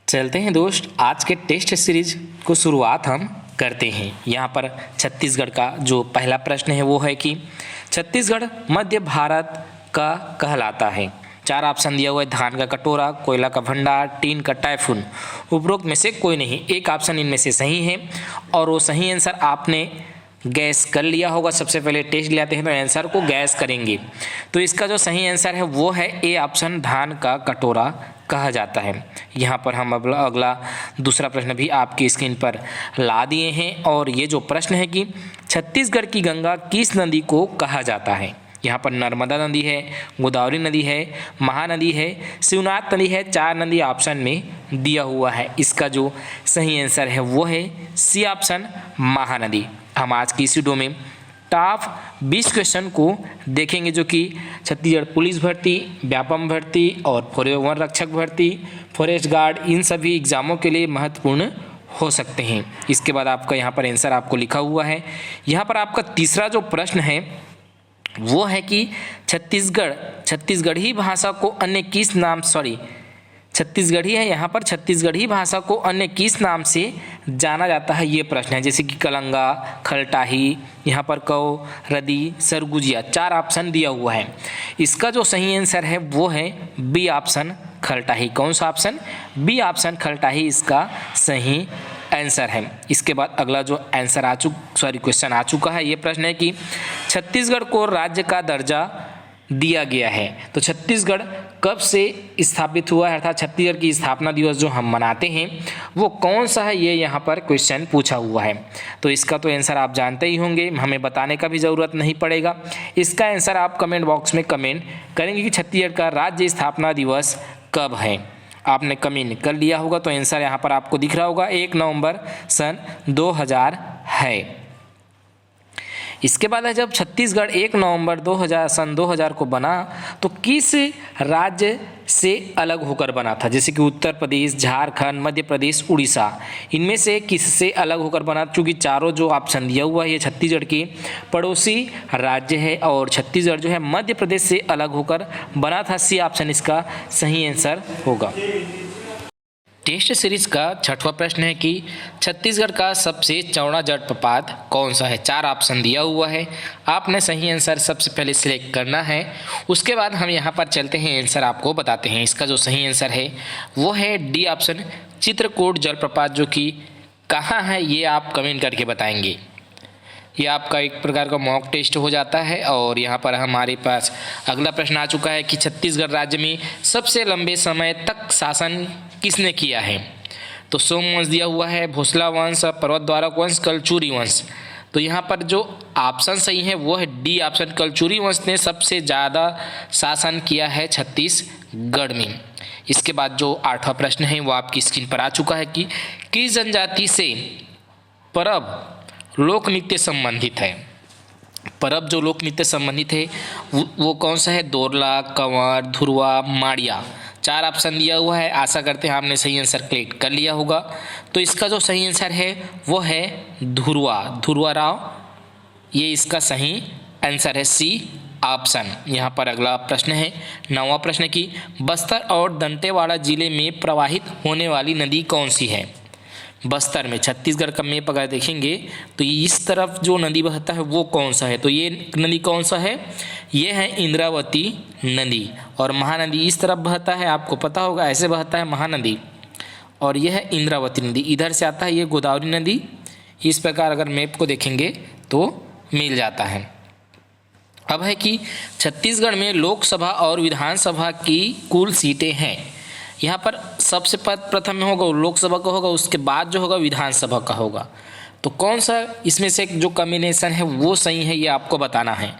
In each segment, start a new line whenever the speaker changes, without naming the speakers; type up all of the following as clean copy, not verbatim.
चलते हैं दोस्त, आज के टेस्ट सीरीज को शुरुआत हम करते हैं। यहाँ पर छत्तीसगढ़ का जो पहला प्रश्न है वो है कि छत्तीसगढ़ मध्य भारत का कहलाता है। 4 ऑप्शन दिया हुआ है, धान का कटोरा, कोयला का भंडार, टीन का टाइफून। उपरोक्त में से कोई नहीं, एक ऑप्शन इनमें से सही है और वो सही आंसर आपने गैस कर लिया होगा। सबसे पहले टेस्ट लेते हैं तो आंसर को गैस करेंगे। तो इसका जो सही आंसर है वो है ए ऑप्शन, धान का कटोरा कहा जाता है। यहाँ पर हम अगला दूसरा प्रश्न भी आपकी स्क्रीन पर ला दिए हैं और ये जो प्रश्न है कि छत्तीसगढ़ की गंगा किस नदी को कहा जाता है। यहाँ पर नर्मदा नदी है, गोदावरी नदी है, महानदी है, शिवनाथ नदी है। 4 नदी ऑप्शन में दिया हुआ है। इसका जो सही आंसर है वो है सी ऑप्शन, महानदी। हम आज की इस वीडियो में टॉप 20 क्वेश्चन को देखेंगे जो कि छत्तीसगढ़ पुलिस भर्ती, व्यापम भर्ती और वन रक्षक भर्ती, फॉरेस्ट गार्ड, इन सभी एग्जामों के लिए महत्वपूर्ण हो सकते हैं। इसके बाद आपका यहाँ पर आंसर आपको लिखा हुआ है। यहाँ पर आपका तीसरा जो प्रश्न है वो है कि छत्तीसगढ़ी भाषा को अन्य किस नाम छत्तीसगढ़ी है, यहाँ पर छत्तीसगढ़ी भाषा को अन्य किस नाम से जाना जाता है, ये प्रश्न है। जैसे कि कलंगा, खलटाही, यहाँ पर कौ, रदी, सरगुजिया। 4 ऑप्शन दिया हुआ है। इसका जो सही आंसर है वो है बी ऑप्शन, खलटाही। कौन सा ऑप्शन? बी ऑप्शन, खलटाही इसका सही आंसर है। इसके बाद अगला जो आंसर क्वेश्चन आ चुका है, ये प्रश्न है कि छत्तीसगढ़ को राज्य का दर्जा दिया गया है तो छत्तीसगढ़ कब से स्थापित हुआ है, अर्थात छत्तीसगढ़ की स्थापना दिवस जो हम मनाते हैं वो कौन सा है, ये यहाँ पर क्वेश्चन पूछा हुआ है। तो इसका तो आंसर आप जानते ही होंगे, हमें बताने का भी ज़रूरत नहीं पड़ेगा। इसका आंसर आप कमेंट बॉक्स में कमेंट करेंगे कि छत्तीसगढ़ का राज्य स्थापना दिवस कब है। आपने कमेंट कर लिया होगा तो आंसर यहाँ पर आपको दिख रहा होगा, 1 नवंबर सन 2000 है। इसके बाद है जब छत्तीसगढ़ 1 नवंबर सन 2000 को बना तो किस राज्य से अलग होकर बना था। जैसे कि उत्तर प्रदेश, झारखंड, मध्य प्रदेश, उड़ीसा, इनमें से किससे अलग होकर बना। चूँकि चारों जो ऑप्शन दिया हुआ है ये छत्तीसगढ़ की पड़ोसी राज्य है और छत्तीसगढ़ जो है मध्य प्रदेश से अलग होकर बना था। सी ऑप्शन इसका सही आंसर होगा। टेस्ट सीरीज का 6वां प्रश्न है कि छत्तीसगढ़ का सबसे चौड़ा जलप्रपात कौन सा है। 4 ऑप्शन दिया हुआ है, आपने सही आंसर सबसे पहले सिलेक्ट करना है। उसके बाद हम यहाँ पर चलते हैं, आंसर आपको बताते हैं। इसका जो सही आंसर है वो है डी ऑप्शन, चित्रकूट जलप्रपात, जो कि कहाँ है ये आप कमेंट करके बताएंगे। ये आपका एक प्रकार का मॉक टेस्ट हो जाता है। और यहाँ पर हमारे पास अगला प्रश्न आ चुका है कि छत्तीसगढ़ राज्य में सबसे लंबे समय तक शासन किसने किया है। तो सोमवंश दिया हुआ है, भोसला वंश, पर्वतद्वारक वंश, कलचुरी वंश। तो यहाँ पर जो ऑप्शन सही है वो है डी ऑप्शन, कलचुरी वंश ने सबसे ज़्यादा शासन किया है छत्तीसगढ़ में। इसके बाद जो 8वां प्रश्न है वो आपकी स्क्रीन पर आ चुका है कि किस जनजाति से परब लोक नृत्य संबंधित है। परब जो लोक नृत्य संबंधित है वो कौन सा है। दोरला, कंवर, धुरवा, माड़िया। 4 ऑप्शन दिया हुआ है। आशा करते हैं आपने सही आंसर क्लिक कर लिया होगा। तो इसका जो सही आंसर है वो है धुरवा राव, ये इसका सही आंसर है, सी ऑप्शन। यहाँ पर अगला प्रश्न है 9वां प्रश्न की बस्तर और दंतेवाड़ा जिले में प्रवाहित होने वाली नदी कौन सी है। बस्तर में, छत्तीसगढ़ का मैप अगर देखेंगे तो इस तरफ जो नदी बहता है वो कौन सा है। तो ये नदी कौन सा है, ये है इंद्रावती नदी। और महानदी इस तरफ बहता है, आपको पता होगा ऐसे बहता है महानदी, और यह है इंद्रावती नदी। इधर से आता है ये गोदावरी नदी। इस प्रकार अगर मैप को देखेंगे तो मिल जाता है। अब है कि छत्तीसगढ़ में लोकसभा और विधानसभा की कुल सीटें हैं। यहाँ पर सबसे प्रथम में होगा लोकसभा का होगा, उसके बाद जो होगा विधानसभा का होगा। तो कौन सा इसमें से जो कॉम्बिनेशन है वो सही है ये आपको बताना है।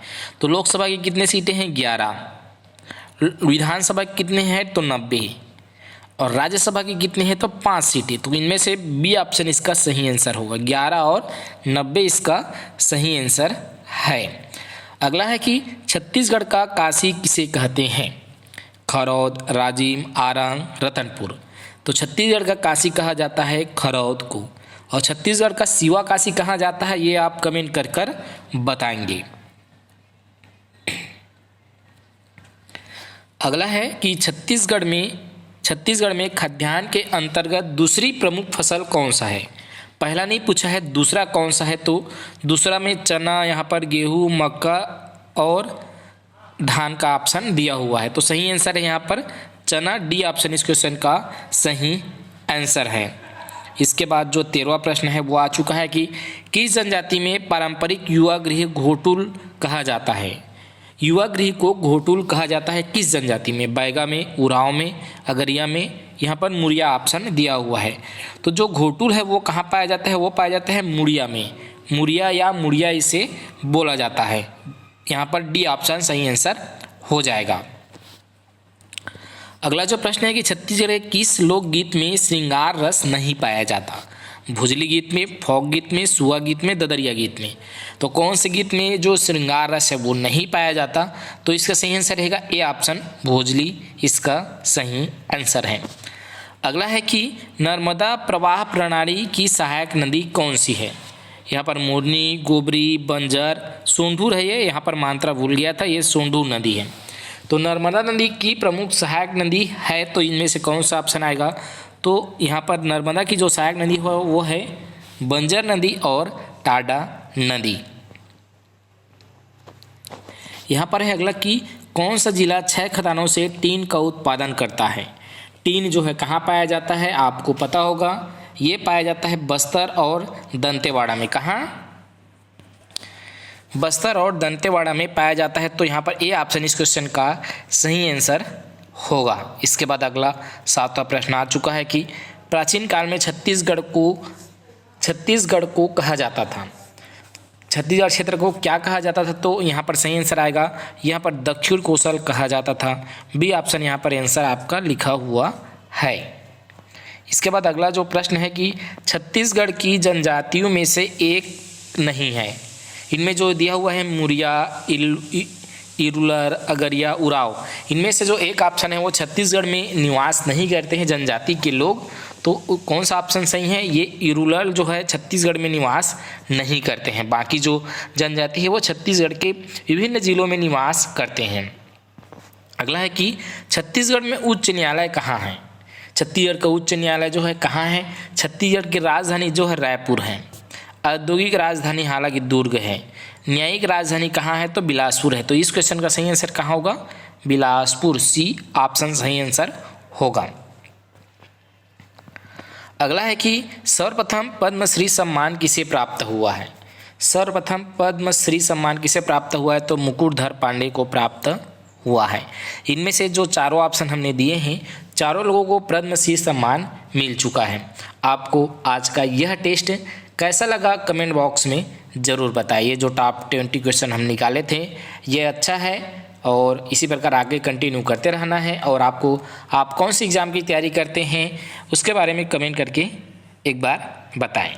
तो लोकसभा की कितने सीटें हैं, 11। विधानसभा की कितने हैं, तो 90। और राज्यसभा की कितने हैं, तो 5 सीटें। तो इनमें से बी ऑप्शन इसका सही आंसर होगा, 11 और 90 इसका सही आंसर है। अगला है कि छत्तीसगढ़ का काशी किसे कहते हैं। खरौद, राजिम, आरंग, रतनपुर। तो छत्तीसगढ़ का काशी कहा जाता है खरौद को, और छत्तीसगढ़ का सिवा काशी कहा जाता है ये आप कमेंट कर बताएंगे। अगला है कि छत्तीसगढ़ में छत्तीसगढ़ में खाद्यान्न के अंतर्गत दूसरी प्रमुख फसल कौन सा है? पहला नहीं पूछा है, दूसरा कौन सा है, तो दूसरा में चना, यहाँ पर गेहूँ, मक्का और धान का ऑप्शन दिया हुआ है। तो सही आंसर है यहाँ पर चना, डी ऑप्शन इस क्वेश्चन का सही आंसर है। इसके बाद जो 13वां प्रश्न है वो आ चुका है कि किस जनजाति में पारंपरिक युवा गृह घोटुल कहा जाता है? युवा गृह को घोटुल कहा जाता है किस जनजाति में? बैगा में, उरांव में, अगरिया में, यहाँ पर मुड़िया ऑप्शन दिया हुआ है। तो जो घोटुल है वो कहाँ पाया जाता है? वो पाया जाता है मुड़िया में, मुड़िया या मुड़िया इसे बोला जाता है। यहाँ पर डी ऑप्शन सही आंसर हो जाएगा। अगला जो प्रश्न है कि छत्तीसगढ़ के किस लोकगीत में श्रृंगार रस नहीं पाया जाता? भुजली गीत में, फोक गीत में, सुआ गीत में, ददरिया गीत में। तो कौन से गीत में जो श्रृंगार रस है वो नहीं पाया जाता? तो इसका सही आंसर रहेगा ए ऑप्शन भोजली, इसका सही आंसर है। अगला है कि नर्मदा प्रवाह प्रणाली की सहायक नदी कौन सी है? यहाँ पर मोरनी, गोबरी, बंजर, सोंढूर है। ये यहाँ पर मात्रा भूल गया था, ये सोंढूर नदी है। तो नर्मदा नदी की प्रमुख सहायक नदी है, तो इनमें से कौन सा ऑप्शन आएगा? तो यहाँ पर नर्मदा की जो सहायक नदी हो वो है बंजर नदी और टाडा नदी। यहाँ पर है अगला कि कौन सा जिला 6 खदानों से टीन का उत्पादन करता है? टीन जो है कहाँ पाया जाता है? आपको पता होगा, ये पाया जाता है बस्तर और दंतेवाड़ा में। कहाँ? बस्तर और दंतेवाड़ा में पाया जाता है। तो यहाँ पर ए ऑप्शन इस क्वेश्चन का सही आंसर होगा। इसके बाद अगला 7वां प्रश्न आ चुका है कि प्राचीन काल में छत्तीसगढ़ को कहा जाता था, छत्तीसगढ़ क्षेत्र को क्या कहा जाता था? तो यहाँ पर सही आंसर आएगा, यहाँ पर दक्षिण कोसल कहा जाता था। बी ऑप्शन यहाँ पर आंसर आपका लिखा हुआ है। इसके बाद अगला जो प्रश्न है कि छत्तीसगढ़ की जनजातियों में से एक नहीं है। इनमें जो दिया हुआ है मुरिया, इरुलर, अगरिया, उराव, इनमें से जो एक ऑप्शन है वो छत्तीसगढ़ में निवास नहीं करते हैं जनजाति के लोग। तो कौन सा ऑप्शन सही है? ये इरुलर जो है छत्तीसगढ़ में निवास नहीं करते हैं। बाकी जो जनजाति है वो छत्तीसगढ़ के विभिन्न जिलों में निवास करते हैं। अगला है कि छत्तीसगढ़ में उच्च न्यायालय कहाँ है? छत्तीसगढ़ का उच्च न्यायालय जो है कहाँ है? छत्तीसगढ़ की राजधानी जो है रायपुर है। औद्योगिक राजधानी हालांकि दुर्ग है। न्यायिक राजधानी कहाँ है? तो बिलासपुर है। तो इस क्वेश्चन का सही आंसर कहाँ होगा? बिलासपुर, सी ऑप्शन सही आंसर होगा। अगला है कि सर्वप्रथम पद्मश्री सम्मान किसे प्राप्त हुआ है? सर्वप्रथम पद्मश्री सम्मान किसे प्राप्त हुआ है? तो मुकुटधर पांडे को प्राप्त हुआ है। इनमें से जो चारों ऑप्शन हमने दिए हैं, चारों लोगों को पद्मश्री सम्मान मिल चुका है। आपको आज का यह टेस्ट कैसा लगा कमेंट बॉक्स में ज़रूर बताइए। जो टॉप 20 क्वेश्चन हम निकाले थे ये अच्छा है और इसी प्रकार आगे कंटिन्यू करते रहना है। और आप कौन सी एग्ज़ाम की तैयारी करते हैं उसके बारे में कमेंट करके एक बार बताएं।